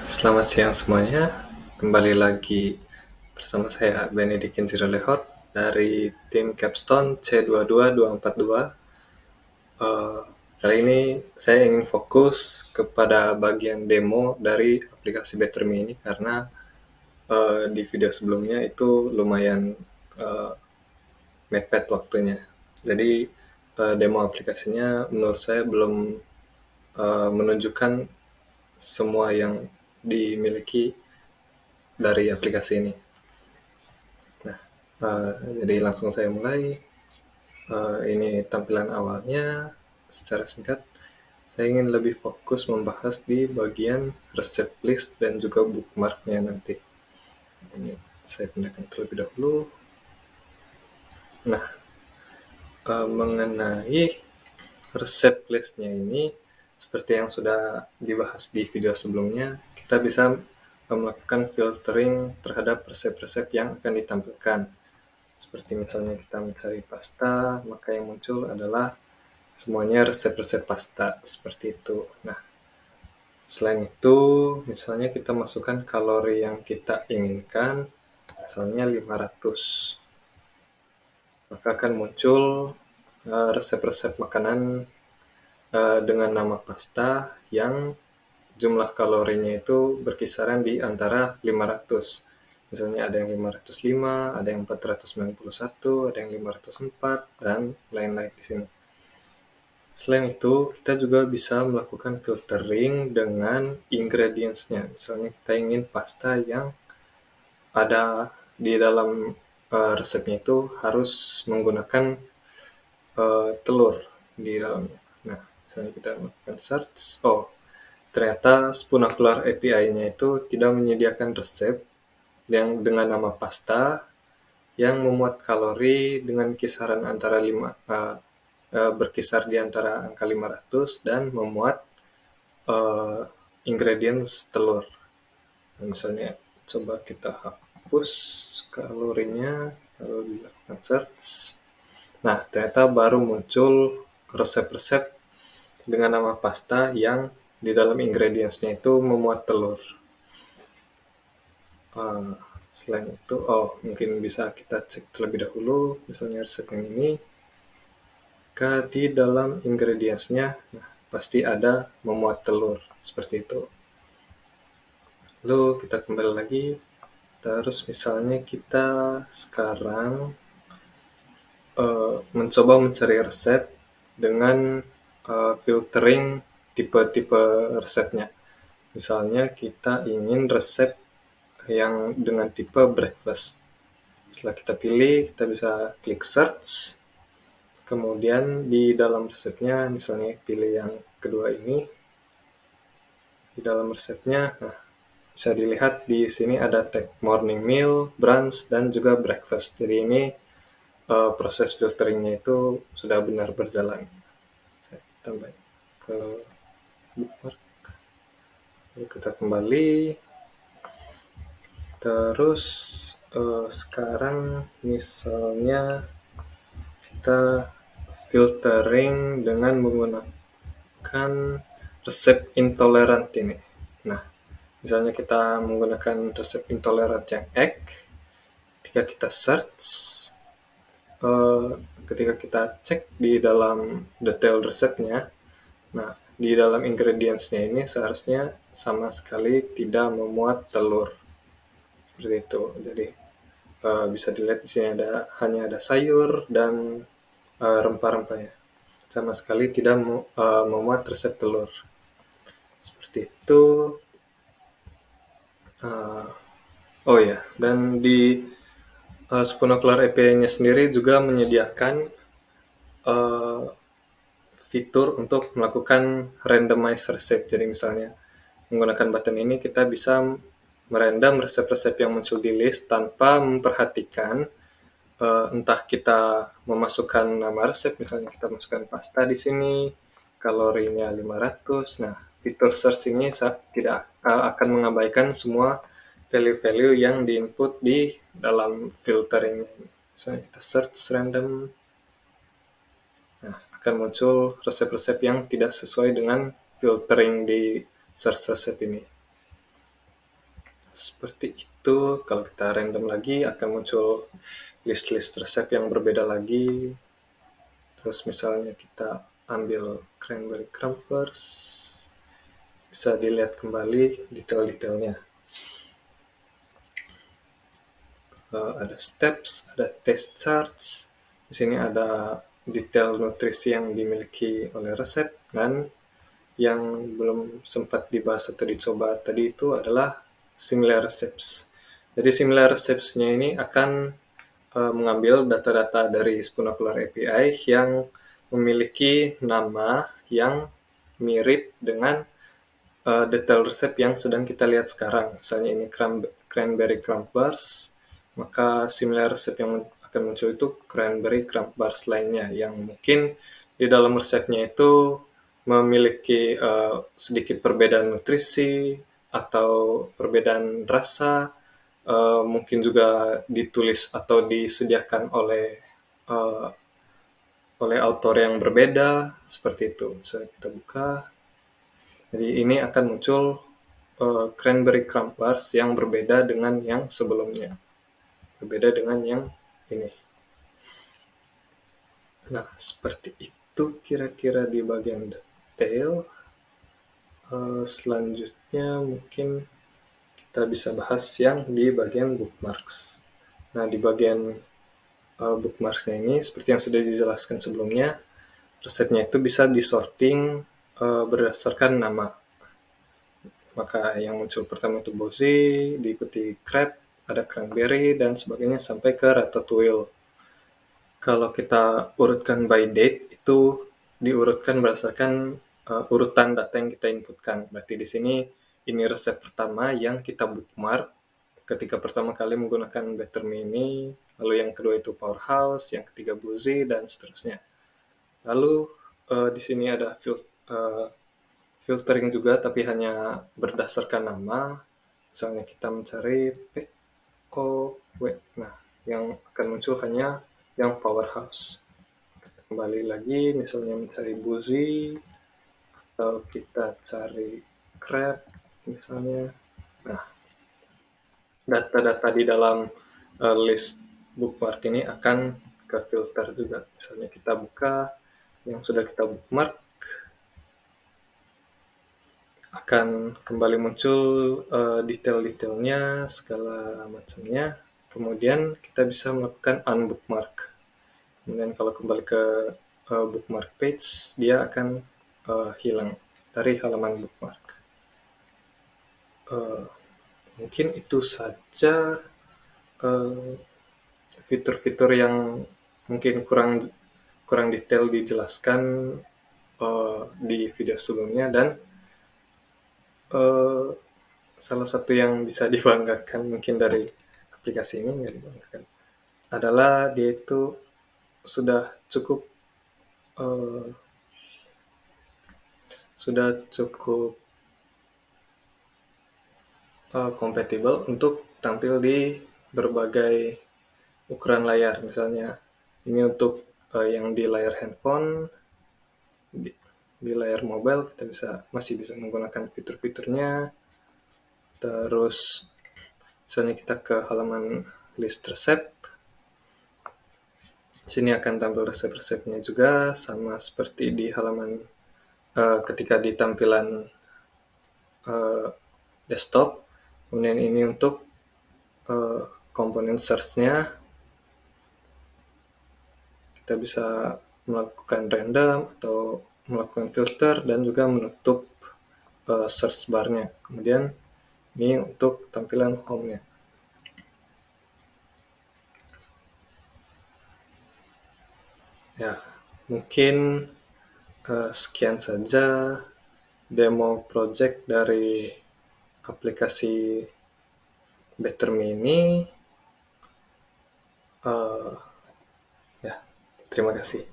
Selamat siang semuanya. Kembali lagi bersama saya Benedikin Zirolehot dari tim Capstone C22242. Eh, Kali ini saya ingin fokus kepada bagian demo dari aplikasi BetterMe ini karena di video sebelumnya itu lumayan eh, mepet waktunya. Jadi demo aplikasinya menurut saya belum menunjukkan semua yang dimiliki dari aplikasi ini. Jadi langsung saya mulai. Ini tampilan awalnya. Secara singkat, saya ingin lebih fokus membahas di bagian resep list dan juga bookmarknya nanti. Ini saya pindahkan terlebih dahulu. Nah, mengenai resep listnya ini, seperti yang sudah dibahas di video sebelumnya, kita bisa melakukan filtering terhadap resep-resep yang akan ditampilkan. Seperti misalnya kita mencari pasta, maka yang muncul adalah semuanya resep-resep pasta, seperti itu. Nah, selain itu, misalnya kita masukkan kalori yang kita inginkan, misalnya 500. Maka akan muncul resep-resep makanan dengan nama pasta yang jumlah kalorinya itu berkisaran di antara 500. Misalnya ada yang 505, ada yang 491, ada yang 504, dan lain-lain di sini. Selain itu, kita juga bisa melakukan filtering dengan ingredients-nya. Misalnya kita ingin pasta yang ada di dalam resepnya itu harus menggunakan telur di dalamnya. Nah, misalnya kita melakukan search, ternyata Spunacular API-nya itu tidak menyediakan resep yang dengan nama pasta yang memuat kalori dengan kisaran antara berkisar di antara angka 500 dan memuat uh, ingredients telur. Nah, misalnya coba kita hapus kalorinya lalu dilakukan search. Nah, ternyata baru muncul resep-resep dengan nama pasta yang di dalam ingredients-nya itu memuat telur. Selain itu, mungkin bisa kita cek terlebih dahulu, misalnya resep yang ini, di dalam ingredients-nya pasti ada memuat telur, seperti itu. Lalu kita kembali lagi, terus misalnya kita sekarang mencoba mencari resep dengan filtering tipe-tipe resepnya. Misalnya kita ingin resep yang dengan tipe breakfast. Setelah kita pilih, kita bisa klik search. Kemudian di dalam resepnya, misalnya pilih yang kedua ini. Di dalam resepnya, bisa dilihat di sini ada tag morning meal, brunch, dan juga breakfast. Jadi ini proses filteringnya itu sudah benar berjalan. Saya tambah ke bookmark. Lalu kita kembali. Terus sekarang misalnya kita filtering dengan menggunakan resep intolerant ini. Nah, misalnya kita menggunakan resep intolerant yang egg, ketika kita search, ketika kita cek di dalam detail resepnya, nah di dalam ingredients-nya ini seharusnya sama sekali tidak memuat telur, seperti itu. Jadi bisa dilihat di sini hanya ada sayur dan rempah-rempahnya, sama sekali tidak memuat resep telur, seperti itu. Oh ya, dan di Spunacular API-nya sendiri juga menyediakan fitur untuk melakukan randomize resep. Jadi misalnya menggunakan button ini kita bisa merandom resep-resep yang muncul di list tanpa memperhatikan entah kita memasukkan nama resep, misalnya kita masukkan pasta di sini, kalorinya 500. Nah, fitur search ini tidak akan mengabaikan semua value-value yang diinput di dalam filtering ini. Misalnya kita search random, akan muncul resep-resep yang tidak sesuai dengan filtering di search resep ini. seperti itu. Kalau kita random lagi akan muncul list-list resep yang berbeda lagi. Terus misalnya kita ambil cranberry crackers, bisa dilihat kembali detail-detailnya. Ada steps, ada taste charts. Di sini ada detail nutrisi yang dimiliki oleh resep, dan yang belum sempat dibahas atau dicoba tadi itu adalah similar recipes. Jadi similar recipes-nya ini akan mengambil data-data dari Spunocular API yang memiliki nama yang mirip dengan detail resep yang sedang kita lihat sekarang. Misalnya ini cranberry crumb bars, maka similar resep yang akan muncul itu cranberry crumb bars lainnya yang mungkin di dalam resepnya itu memiliki sedikit perbedaan nutrisi atau perbedaan rasa, mungkin juga ditulis atau disediakan uh, oleh autor yang berbeda, seperti itu. Misalnya kita buka, jadi ini akan muncul cranberry crumb bars yang berbeda dengan yang sebelumnya, berbeda dengan yang ini. Nah, seperti itu kira-kira di bagian detail. Selanjutnya mungkin kita bisa bahas yang di bagian bookmarks. Nah, di bagian bookmarksnya ini, seperti yang sudah dijelaskan sebelumnya, resepnya itu bisa disorting berdasarkan nama. Maka yang muncul pertama itu bozy, diikuti crab, ada cranberry, dan sebagainya sampai ke ratatouille. Kalau kita urutkan by date, itu diurutkan berdasarkan urutan data yang kita inputkan. Berarti di sini ini resep pertama yang kita bookmark ketika pertama kali menggunakan Better Me ini, lalu yang kedua itu Powerhouse, yang ketiga Bozy, dan seterusnya. Lalu di sini ada filtering juga, tapi hanya berdasarkan nama. Misalnya kita mencari POW, nah yang akan muncul hanya yang Powerhouse. Kita kembali lagi, misalnya mencari Bozy, atau kita cari Crab misalnya. Nah, data-data di dalam list bookmark ini akan ke filter juga. Misalnya kita buka yang sudah kita bookmark, akan kembali muncul detail-detailnya, segala macamnya. Kemudian kita bisa melakukan unbookmark. Kemudian kalau kembali ke bookmark page, dia akan hilang dari halaman bookmark. Mungkin itu saja fitur-fitur yang mungkin kurang detail dijelaskan di video sebelumnya, dan salah satu yang bisa dibanggakan mungkin dari aplikasi ini, nggak dibanggakan, adalah dia itu sudah cukup kompatibel untuk tampil di berbagai ukuran layar. Misalnya ini untuk yang di layar handphone, di layar mobile kita masih bisa menggunakan fitur-fiturnya. Terus misalnya kita ke halaman list resep, sini akan tampil resep-resepnya juga, sama seperti di halaman ketika di tampilan desktop. Kemudian ini untuk komponen search-nya, kita bisa melakukan random atau melakukan filter dan juga menutup search bar-nya. Kemudian ini untuk tampilan home-nya. Ya, mungkin sekian saja demo project dari aplikasi Better Me ini. Ya, terima kasih.